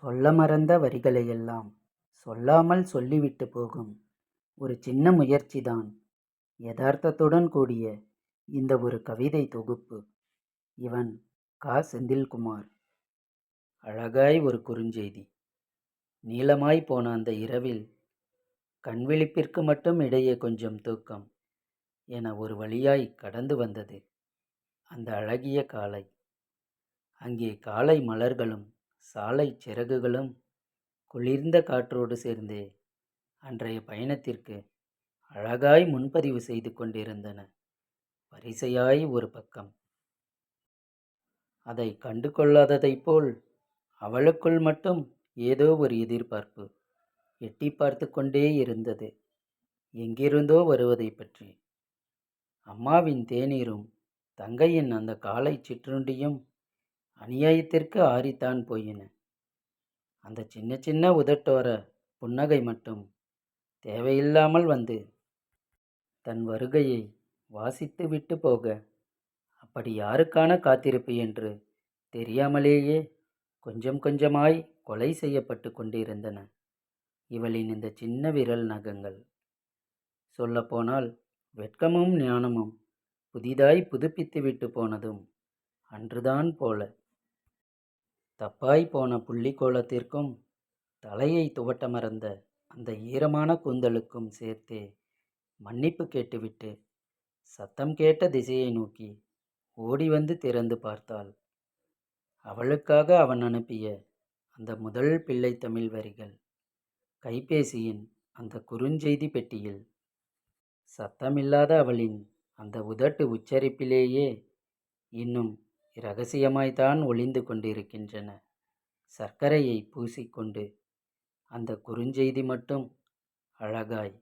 சொல்ல மறந்த வரிகளையெல்லாம் சொல்லாமல் சொல்லிவிட்டு போகும் ஒரு சின்ன முயற்சிதான் யதார்த்தத்துடன் கூடிய இந்த ஒரு கவிதை தொகுப்பு. இவன் செந்தில்குமார். அழகாய் ஒரு குறுஞ்செய்தி. நீளமாய் போன அந்த இரவில் கண்விழிப்பிற்கு மட்டும் இடையே கொஞ்சம் தூக்கம் என ஒரு வழியாய் கடந்து வந்தது அந்த அழகிய காலை. அங்கே காலை மலர்களும் சாலை சிறகுகளும் குளிர்ந்த காற்றோடு சேர்ந்தே அன்றைய பயணத்திற்கு அழகாய் முன்பதிவு செய்து கொண்டிருந்தன. வரிசையாய் ஒரு பக்கம். அதை கண்டு கொள்ளாததைப் போல் அவளுக்குள் மட்டும் ஏதோ ஒரு எதிர்பார்ப்பு எட்டி பார்த்து கொண்டே இருந்தது, எங்கிருந்தோ வருவதை பற்றி. அம்மாவின் தேநீரும் தங்கையின் அந்த காலை சிற்றுண்டியும் அநியாயத்திற்கு ஆறித்தான் போயின. அந்த சின்ன சின்ன உதட்டோர புன்னகை மட்டும் தேவையில்லாமல் வந்து தன் வருகையை வாசித்து விட்டு போக, அப்படி யாருக்கான காத்திருப்பு என்று தெரியாமலேயே கொஞ்சம் கொஞ்சமாய் கொலை செய்யப்பட்டு கொண்டிருந்தன இவளின் இந்த சின்ன விரல் நகங்கள். சொல்லப்போனால் வெட்கமும் ஞானமும் புதிதாய் புதுப்பித்து விட்டு போனதும் அன்றுதான் போல. தப்பாய் போன புள்ளிக்கோலத்திற்கும் தலையை துவட்ட மறந்த அந்த ஈரமான கூந்தலுக்கும் சேர்த்தே மன்னிப்பு கேட்டுவிட்டு சத்தம் கேட்ட திசையை நோக்கி ஓடி வந்து திறந்து பார்த்தாள். அவளுக்காக அவன் அனுப்பிய அந்த முதல் பிள்ளை தமிழ் வரிகள் கைபேசியின் அந்த குறுஞ்செய்தி பெட்டியில் சத்தமில்லாத அவளின் அந்த உதட்டு உச்சரிப்பிலேயே இன்னும் இரகசியமாய்த்தான் ஒளிந்து கொண்டிருக்கின்றன. சர்க்கரையை பூசிக்கொண்டு அந்த குறுஞ்செய்தி மட்டும் அழகாய்